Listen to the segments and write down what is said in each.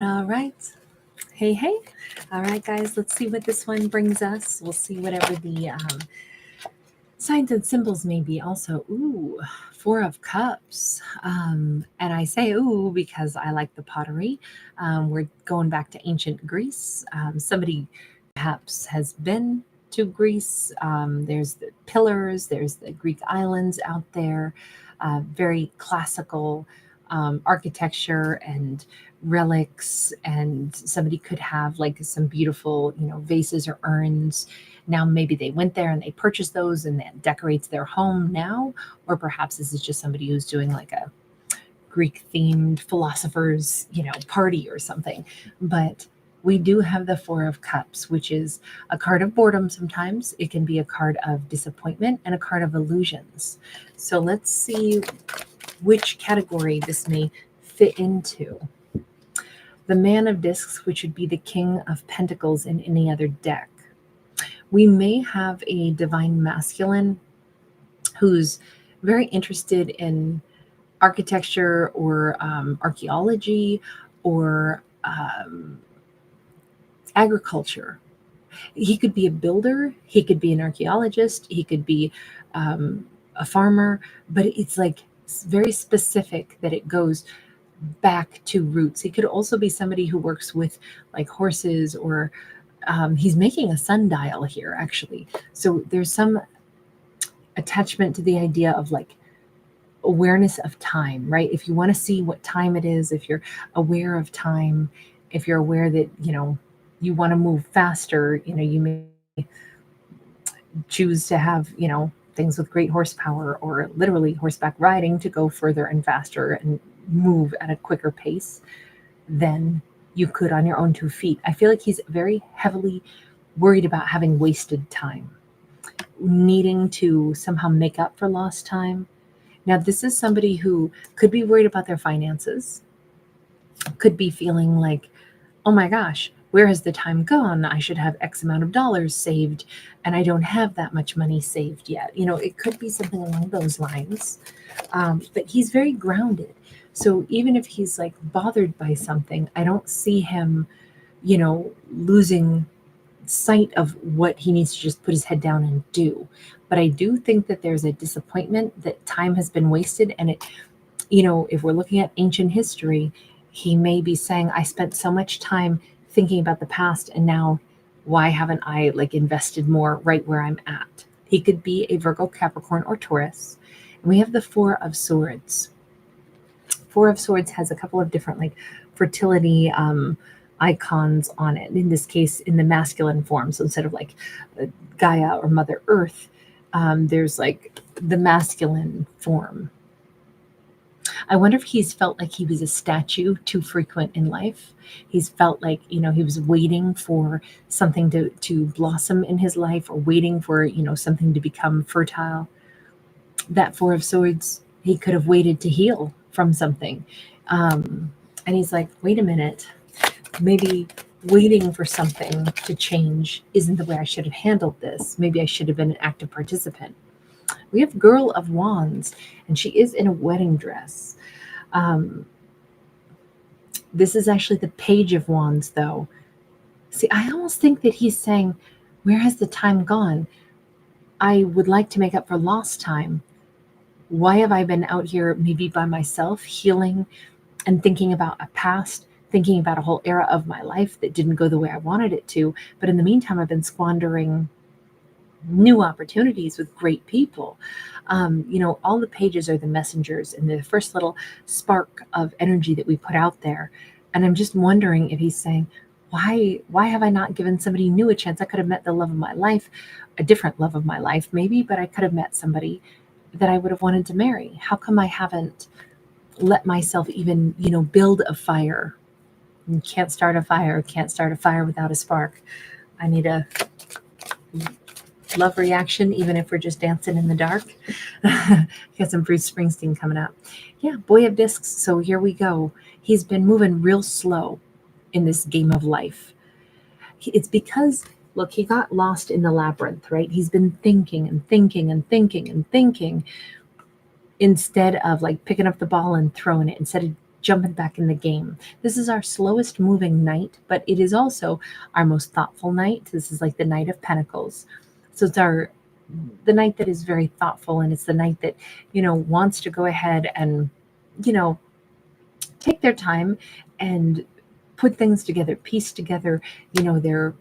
All right. Hey, hey. All right, guys, let's see what this one brings us. We'll see whatever the signs and symbols may be also. Ooh, Four of Cups. And I say ooh because I like the pottery. We're going back to ancient Greece. Somebody perhaps has been to Greece. There's the pillars, there's the Greek islands out there, very classical architecture and relics, and somebody could have like some beautiful, vases or urns. Now maybe they went there and they purchased those and that decorates their home now, or perhaps this is just somebody who's doing like a Greek themed philosophers, party or something. But we do have the Four of Cups, which is a card of boredom sometimes. It can be a card of disappointment and a card of illusions. So let's see which category this may fit into. The Man of Discs, which would be the King of Pentacles in any other deck. We may have a divine masculine who's very interested in architecture or archaeology or agriculture. He could be a builder, he could be an archaeologist, he could be a farmer, but it's like very specific that it goes back to roots. He could also be somebody who works with like horses, or he's making a sundial here actually. So there's some attachment to the idea of like awareness of time, right? If you want to see what time it is, if you're aware of time, if you're aware that, you want to move faster, you may choose to have, things with great horsepower or literally horseback riding to go further and faster and move at a quicker pace than you could on your own 2 feet. I feel like he's very heavily worried about having wasted time, needing to somehow make up for lost time. Now, this is somebody who could be worried about their finances, could be feeling like, oh my gosh, where has the time gone? I should have X amount of dollars saved, and I don't have that much money saved yet. It could be something along those lines. But he's very grounded. So even if he's like bothered by something, I don't see him, losing sight of what he needs to just put his head down and do. But I do think that there's a disappointment that time has been wasted. And it, if we're looking at ancient history, he may be saying, I spent so much time thinking about the past, and now why haven't I like invested more right where I'm at? He could be a Virgo, Capricorn, or Taurus. And we have the Four of Swords. Four of Swords has a couple of different like fertility icons on it. In this case, in the masculine form. So instead of like Gaia or Mother Earth, there's like the masculine form. I wonder if he's felt like he was a statue too frequent in life. He's felt like, he was waiting for something to blossom in his life, or waiting for, something to become fertile. That Four of Swords, he could have waited to heal from something. And he's like, wait a minute, maybe waiting for something to change isn't the way I should have handled this. Maybe I should have been an active participant. We have Girl of Wands, and she is in a wedding dress. This is actually the Page of Wands, though. See, I almost think that he's saying, where has the time gone? I would like to make up for lost time. Why have I been out here maybe by myself, healing and thinking about a past, thinking about a whole era of my life that didn't go the way I wanted it to? But in the meantime, I've been squandering new opportunities with great people. All the pages are the messengers and the first little spark of energy that we put out there. And I'm just wondering if he's saying, why have I not given somebody new a chance? I could have met the love of my life, a different love of my life maybe, but I could have met somebody that I would have wanted to marry. How come I haven't let myself even, build a fire? You can't start a fire without a spark. I need a love reaction, even if we're just dancing in the dark. Got some Bruce Springsteen coming up. Yeah, Boy of Discs. So here we go. He's been moving real slow in this game of life. It's because, look, he got lost in the labyrinth, right? He's been thinking and thinking and thinking and thinking instead of like picking up the ball and throwing it, instead of jumping back in the game. This is our slowest moving night, but it is also our most thoughtful night. This is like the Knight of Pentacles. So it's the night that is very thoughtful, and it's the night that, wants to go ahead and, take their time and put things together, piece together, their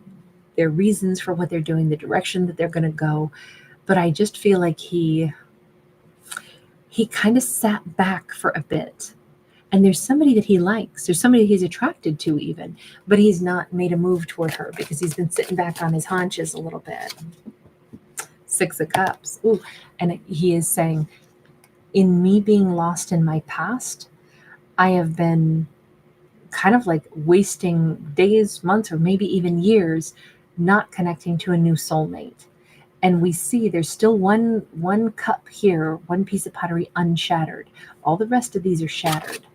reasons for what they're doing, the direction that they're going to go. But I just feel like he kind of sat back for a bit. And there's somebody that he likes. There's somebody he's attracted to even, but he's not made a move toward her because he's been sitting back on his haunches a little bit. 6 of Cups. Ooh, and he is saying, in me being lost in my past, I have been kind of like wasting days, months, or maybe even years not connecting to a new soulmate. And we see there's still one cup here, one piece of pottery unshattered. All the rest of these are shattered.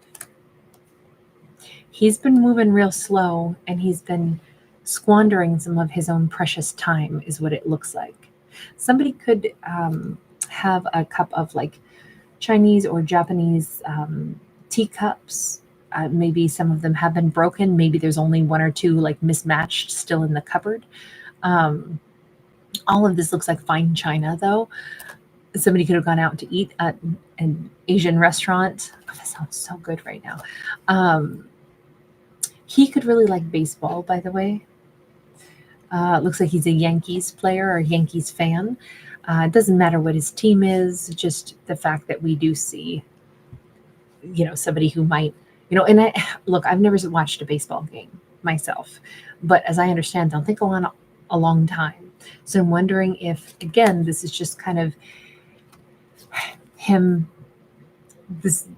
He's been moving real slow, and he's been squandering some of his own precious time, is what it looks like. Somebody could have a cup of like Chinese or Japanese teacups. Maybe some of them have been broken. Maybe there's only 1 or 2 like mismatched still in the cupboard. All of this looks like fine china, though. Somebody could have gone out to eat at an Asian restaurant. Oh, that sounds so good right now. He could really like baseball, by the way. Looks like he's a Yankees player or a Yankees fan. It doesn't matter what his team is, just the fact that we do see, somebody who might, and I've never watched a baseball game myself, but as I understand, don't think go on a long time. So I'm wondering if, again, this is just kind of him, this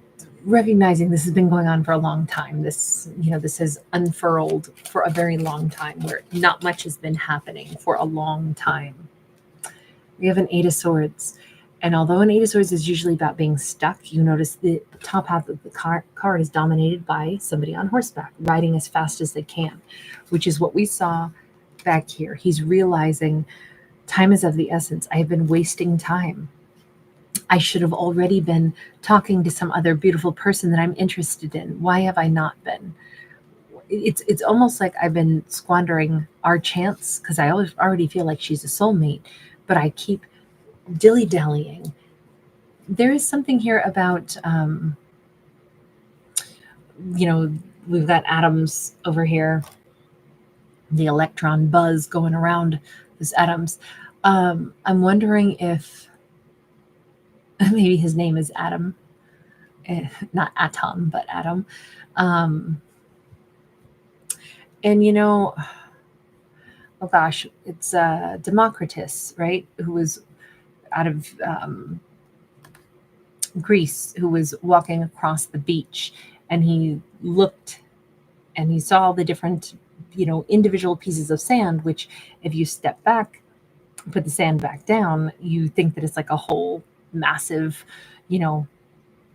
recognizing this has been going on for a long time. This has unfurled for a very long time, where not much has been happening for a long time. We have an 8 of Swords. And although an 8 of Swords is usually about being stuck, you notice the top half of the card is dominated by somebody on horseback, riding as fast as they can, which is what we saw back here. He's realizing time is of the essence. I have been wasting time. I should have already been talking to some other beautiful person that I'm interested in. Why have I not been? It's almost like I've been squandering our chance because I already feel like she's a soulmate, but I keep dilly-dallying. There is something here about, we've got atoms over here, the electron buzz going around this atoms. I'm wondering if maybe his name is Adam, not Atom, but Adam. And oh gosh, it's Democritus, right? Who was out of Greece, who was walking across the beach, and he looked and he saw the different, individual pieces of sand, which if you step back, put the sand back down, you think that it's like a whole massive,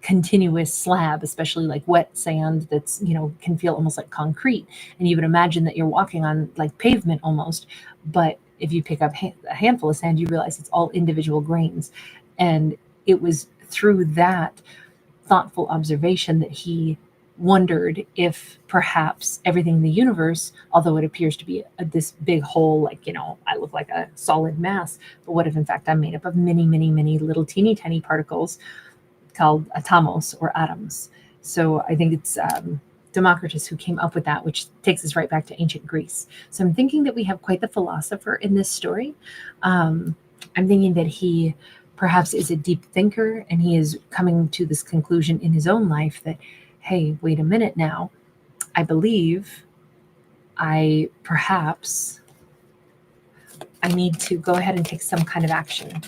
continuous slab, especially like wet sand that's, can feel almost like concrete. And you would imagine that you're walking on like pavement almost. But if you pick up a handful of sand, you realize it's all individual grains. And it was through that thoughtful observation that he wondered if perhaps everything in the universe, although it appears to be this big hole, like, I look like a solid mass, but what if in fact I'm made up of many, many, many little teeny tiny particles called atomos or atoms. So I think it's Democritus who came up with that, which takes us right back to ancient Greece. So I'm thinking that we have quite the philosopher in this story. I'm thinking that he perhaps is a deep thinker, and he is coming to this conclusion in his own life that, hey, wait a minute now, I believe I need to go ahead and take some kind of action.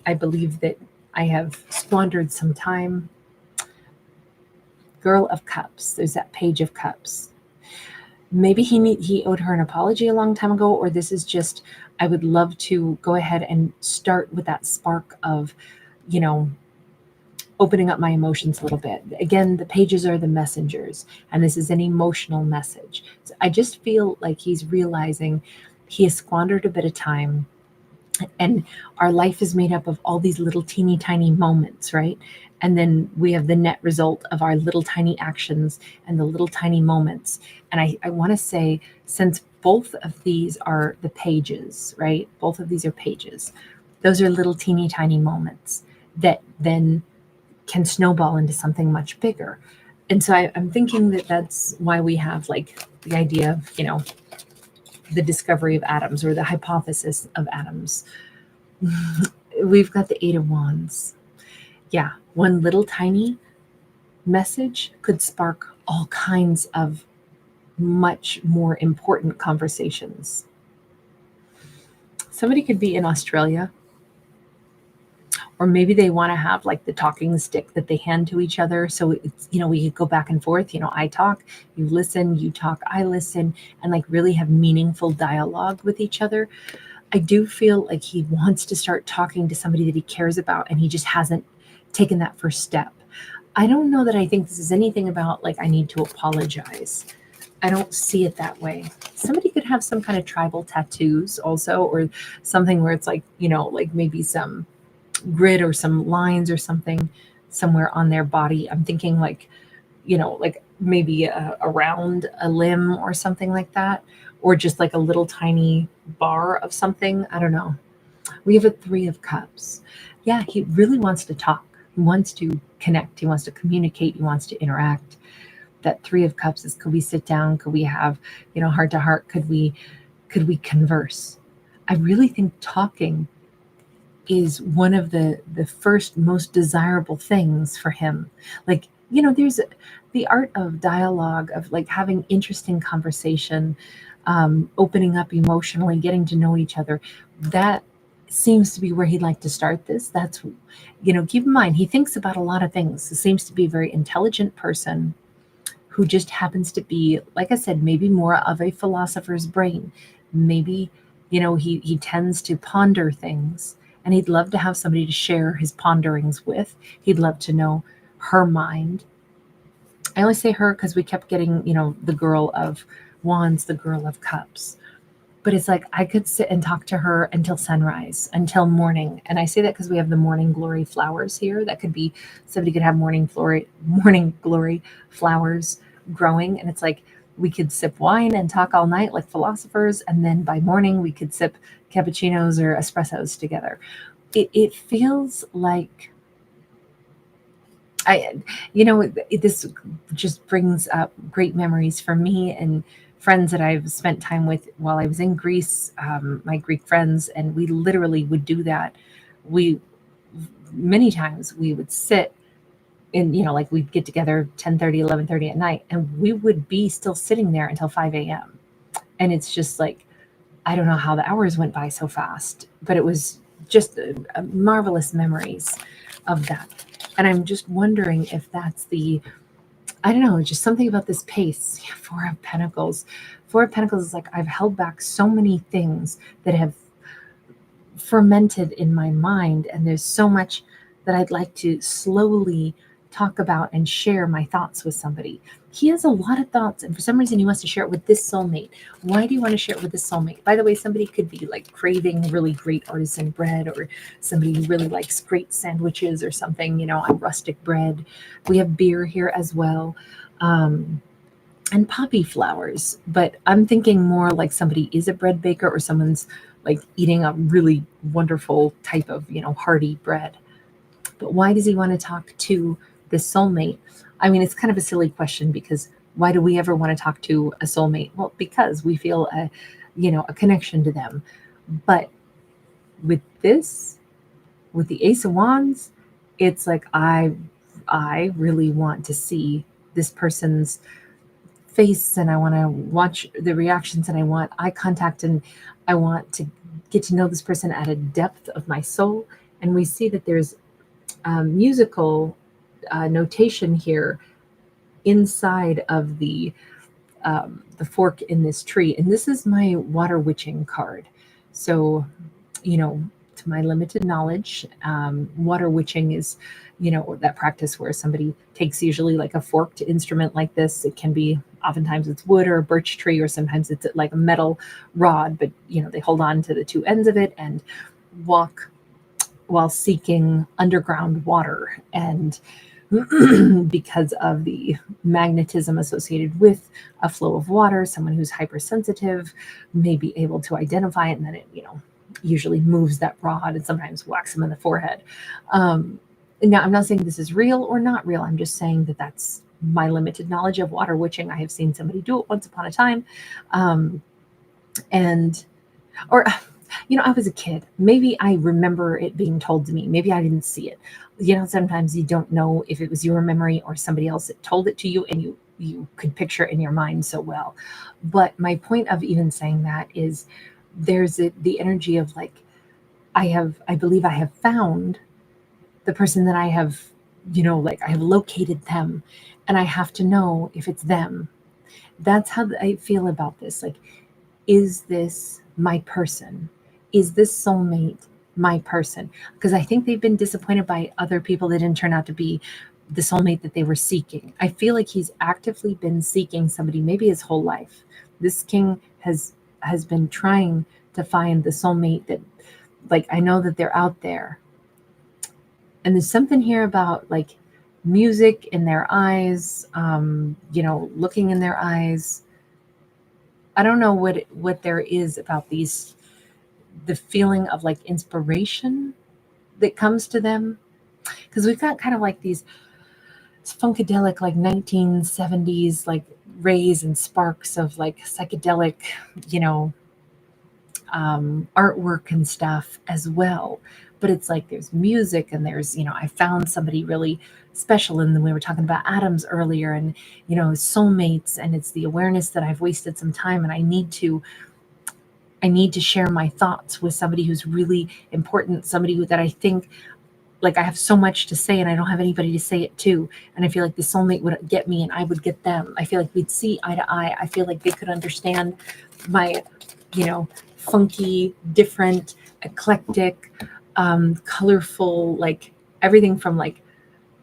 I believe that I have squandered some time. Girl of Cups, there's that Page of Cups. Maybe he owed her an apology a long time ago, or this is just, I would love to go ahead and start with that spark of, opening up my emotions a little bit. Again, the pages are the messengers, and this is an emotional message. So I just feel like he's realizing he has squandered a bit of time. And our life is made up of all these little teeny tiny moments, right? And then we have the net result of our little tiny actions and the little tiny moments. And I want to say, since both of these are the pages, right? Both of these are pages. Those are little teeny tiny moments that then can snowball into something much bigger. And so I'm thinking that that's why we have like the idea of, the discovery of atoms or the hypothesis of atoms. We've got the Eight of Wands. Yeah, one little tiny message could spark all kinds of much more important conversations. Somebody could be in Australia, or maybe they want to have like the talking stick that they hand to each other. So it's, we could go back and forth. I talk, you listen, you talk, I listen, and like really have meaningful dialogue with each other. I do feel like he wants to start talking to somebody that he cares about, and he just hasn't taken that first step. I don't know that I think this is anything about like I need to apologize. I don't see it that way. Somebody could have some kind of tribal tattoos also, or something where it's like, like maybe some grid or some lines or something somewhere on their body. I'm thinking like, like maybe around a limb or something like that, or just like a little tiny bar of something. I don't know. We have a Three of Cups. Yeah, he really wants to talk. He wants to connect. He wants to communicate. He wants to interact. That Three of Cups is, could we sit down? Could we have, heart to heart? Could we converse? I really think talking is one of the first most desirable things for him. Like, there's the art of dialogue, of like having interesting conversation, opening up emotionally, getting to know each other. That seems to be where he'd like to start this. That's, keep in mind, he thinks about a lot of things. He seems to be a very intelligent person who just happens to be, like I said, maybe more of a philosopher's brain. Maybe, he tends to ponder things, and he'd love to have somebody to share his ponderings with. He'd love to know her mind. I only say her because we kept getting, the Girl of Wands, the Girl of Cups. But it's like I could sit and talk to her until sunrise, until morning. And I say that because we have the morning glory flowers here. That could be, somebody could have morning glory flowers growing. And it's like we could sip wine and talk all night like philosophers. And then by morning we could sip cappuccinos or espressos together. It feels like this just brings up great memories for me and friends that I've spent time with while I was in Greece, my Greek friends, and we literally would do that. We Many times we would sit in, like we'd get together 10:30, 11:30 at night, and we would be still sitting there until 5 a.m. And it's just like, I don't know how the hours went by so fast, but it was just marvelous memories of that. And I'm just wondering if that's I don't know, just something about this pace. Yeah, Four of Pentacles. Four of Pentacles is like I've held back so many things that have fermented in my mind, and there's so much that I'd like to slowly talk about and share my thoughts with somebody. He has a lot of thoughts, and for some reason he wants to share it with this soulmate. Why do you want to share it with this soulmate? By the way, somebody could be like craving really great artisan bread, or somebody who really likes great sandwiches or something, on rustic bread. We have beer here as well. And poppy flowers, but I'm thinking more like somebody is a bread baker, or someone's like eating a really wonderful type of, hearty bread. But why does he want to talk to this soulmate? I mean, it's kind of a silly question, because why do we ever want to talk to a soulmate? Well, because we feel a connection to them. But with the Ace of Wands, it's like I really want to see this person's face, and I want to watch the reactions, and I want eye contact, and I want to get to know this person at a depth of my soul. And we see that there's musical notation here inside of the fork in this tree, and this is my water witching card. So, to my limited knowledge, water witching is, that practice where somebody takes usually like a forked instrument like this. It can be, oftentimes it's wood or a birch tree, or sometimes it's like a metal rod, but they hold on to the two ends of it, and walk while seeking underground water, and because of the magnetism associated with a flow of water, someone who's hypersensitive may be able to identify it, and then it, usually moves that rod and sometimes whacks them in the forehead. Now, I'm not saying this is real or not real. I'm just saying that that's my limited knowledge of water witching. I have seen somebody do it once upon a time. And, or, I was a kid. Maybe I remember it being told to me. Maybe I didn't see it. Sometimes you don't know if it was your memory or somebody else that told it to you, and you could picture it in your mind so well. But my point of even saying that is there's the energy of like, I believe I have found the person that I have, like I have located them, and I have to know if it's them. That's how I feel about this. Like, is this my person? Is this soulmate my person? Because I think they've been disappointed by other people that didn't turn out to be the soulmate that they were seeking. I feel like he's actively been seeking somebody maybe his whole life. This king has been trying to find the soulmate that, like, I know that they're out there. And there's something here about like music in their eyes, looking in their eyes. I don't know what there is about these, the feeling of like inspiration that comes to them, because we've got kind of like these funkadelic like 1970s like rays and sparks of like psychedelic, artwork and stuff as well. But it's like there's music and there's, I found somebody really special. And then we were talking about atoms earlier, and, soulmates, and it's the awareness that I've wasted some time and I need to share my thoughts with somebody who's really important, somebody that I think like I have so much to say and I don't have anybody to say it to. And I feel like the soulmate would get me and I would get them. I feel like we'd see eye to eye. I feel like they could understand my, funky, different, eclectic, colorful, like everything from like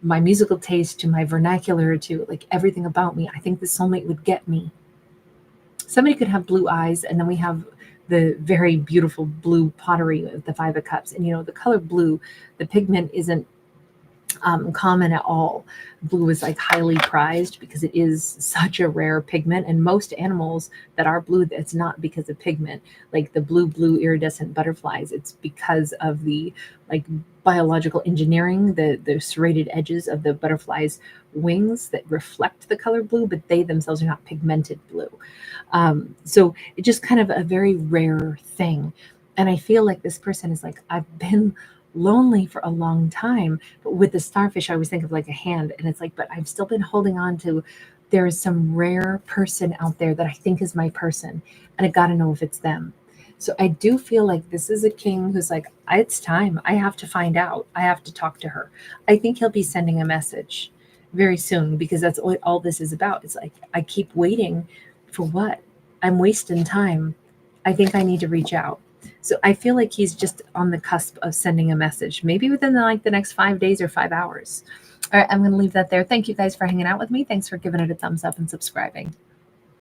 my musical taste to my vernacular to like everything about me. I think the soulmate would get me. Somebody could have blue eyes, and then we have the very beautiful blue pottery of the Five of Cups. And the color blue, the pigment isn't common at all. Blue is like highly prized because it is such a rare pigment, and most animals that are blue, it's not because of pigment. Like the blue iridescent butterflies, it's because of the like biological engineering, the serrated edges of the butterflies' wings that reflect the color blue, but they themselves are not pigmented blue. So it's just kind of a very rare thing. And I feel like this person is like, I've been lonely for a long time. But with the starfish, I always think of like a hand, and it's like, but I've still been holding on to, there is some rare person out there that I think is my person, and I got to know if it's them. So I do feel like this is a king who's like, it's time. I have to find out. I have to talk to her. I think he'll be sending a message very soon, because that's what all this is about. It's like, I keep waiting for what? I'm wasting time. I think I need to reach out. So I feel like he's just on the cusp of sending a message, maybe within the next 5 days or 5 hours. All right, I'm going to leave that there. Thank you guys for hanging out with me. Thanks for giving it a thumbs up and subscribing.